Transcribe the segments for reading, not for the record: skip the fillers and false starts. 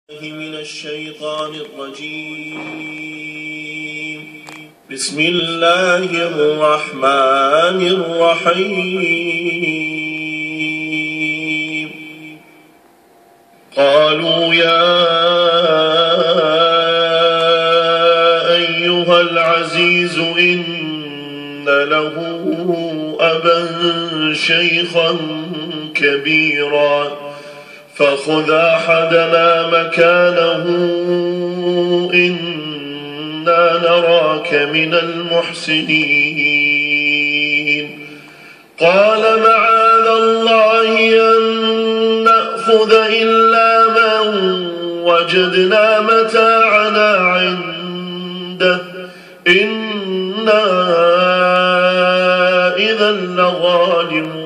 من الشيطان الرجيم. بسم الله الرحمن الرحيم. قالوا يا أيها العزيز إن له أبا شيخا كبيرا فخذ أحدنا مكانه إنا نراك من المحسنين. قال معاذ الله أن نأخذ إلا من وجدنا متاعنا عنده إنا إذا لظالمون.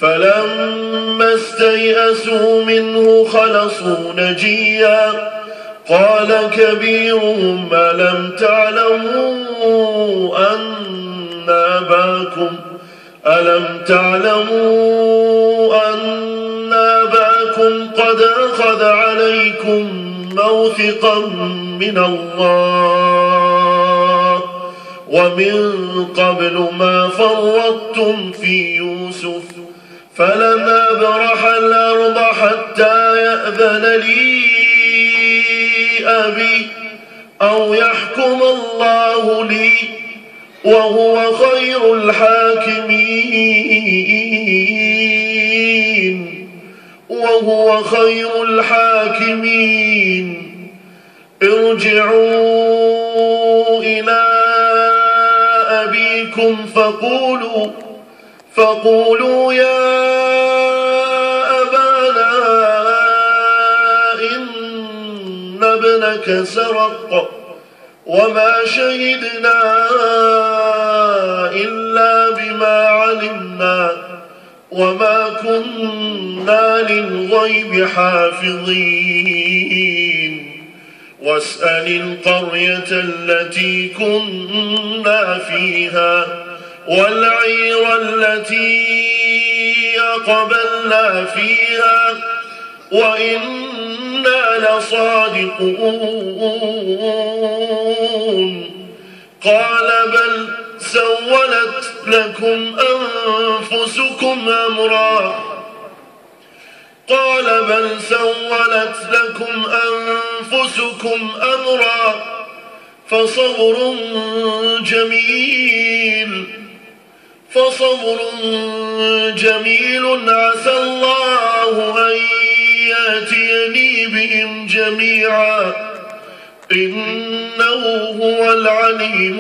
فلما استيئسوا منه خلصوا نجيا قال كبيرهم ألم تعلموا أن أباكم قد أخذ عليكم موثقا من الله ومن قبل ما فرطتم في يوسف فلن أبرح الأرض حتى يأذن لي أبي أو يحكم الله لي وهو خير الحاكمين. ارجعوا إلى أبيكم فقولوا يا أبانا إن ابنك سرق وما شهدنا إلا بما علمنا وما كنا للغيب حافظين. واسأل القرية التي كنا فيها والعير التي أقبلنا فيها وإنا لصادقون. قال بل سولت لكم أنفسكم أمرا فصبر جميل عسى الله أن يأتيني بهم جميعا إنه هو العليم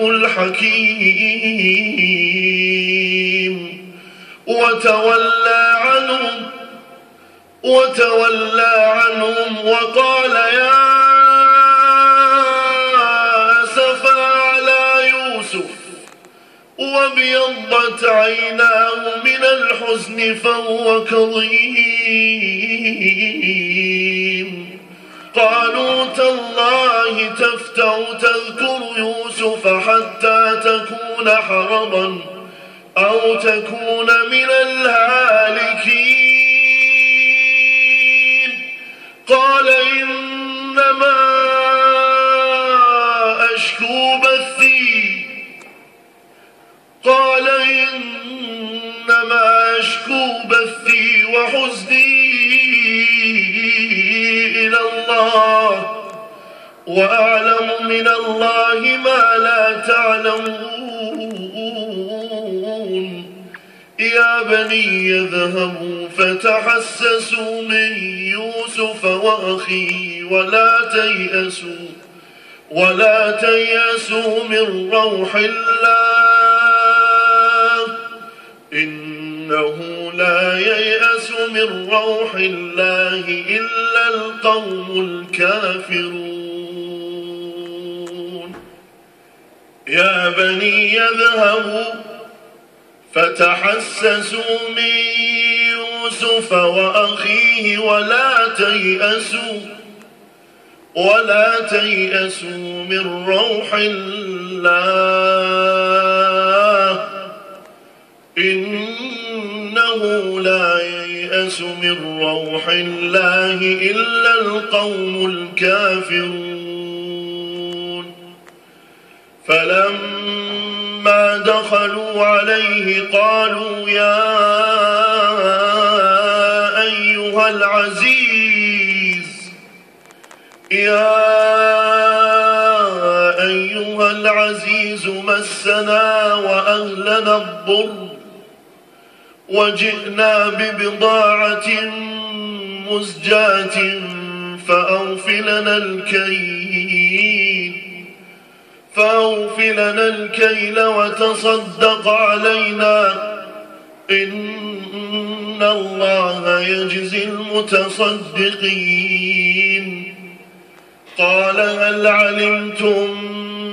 الحكيم. وتولى عنهم وقال يا أسفا على يوسف وابيضت عيناه من الحزن فهو كظيم. قالوا تالله تفتأ تذكر يوسف حتى تكون حرضا أو تكون من الهالكين. قال إنما أشكو بثي وحزني إلى الله وأعلم من الله ما لا تعلمون. يا بني اذهبوا فتحسسوا من يوسف وأخيه ولا تيأسوا من روح الله إنه لا ييأس من روح الله إلا القوم الكافرون. يا بني يذهبوا فتحسسوا من يوسف وأخيه ولا تيأسوا من روح الله إنه لا ييأس ييأس من روح الله إلا القوم الكافرون. فلما دخلوا عليه قالوا يا أيها العزيز مسنا وأهلنا الضر وجئنا ببضاعة مزجاة فأوف لنا الكيل وتصدق علينا إن الله يجزي المتصدقين. قال هل علمتم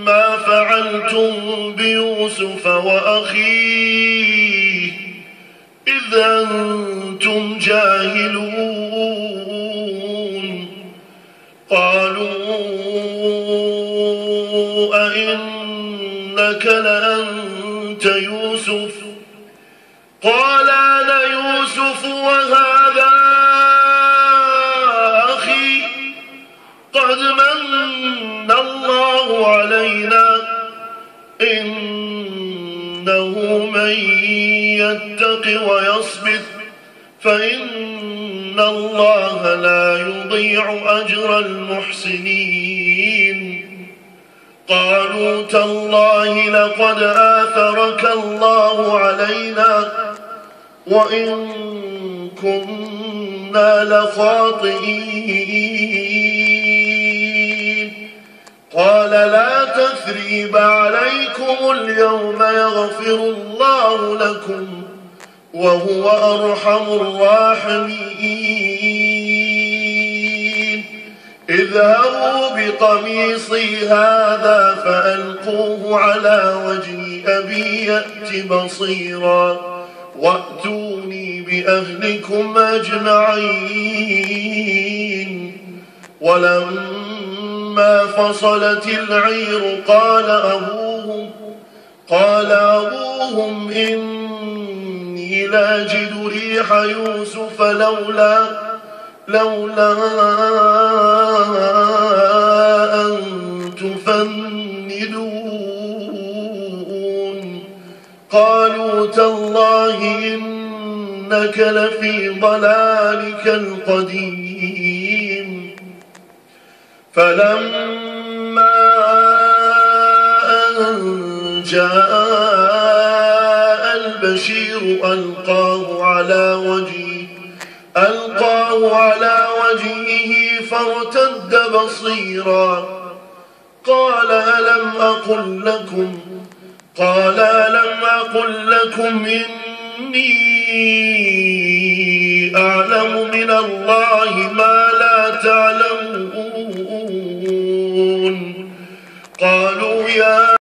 ما فعلتم بيوسف وأخيه إذ أنتم جاهلون؟ قالوا أئنك لأنت يوسف؟ قال أنا يوسف وهذا أخي قد من الله علينا إنه من يتق ويصبر فإن الله لا يضيع أجر المحسنين. قالوا تالله لقد آثرك الله علينا وإن كنا لخاطئين. قال لا تثريب عليكم اليوم يغفر الله لكم وهو أرحم الراحمين. اذهبوا بقميصي هذا فألقوه على وجه أبي يأت بصيرا وأتوني بأهلكم أجمعين. ولما فصلت العير قال أبوهم إني لاجد ريح يوسف لولا أن تفندون. قالوا تالله إنك لفي ضلالك القديم. فلما أن جاء البشير ألقاه على وجهه فارتد بصيرا. قال ألم أقل لكم إني أعلم من الله ما لا تعلمون. قالوا يا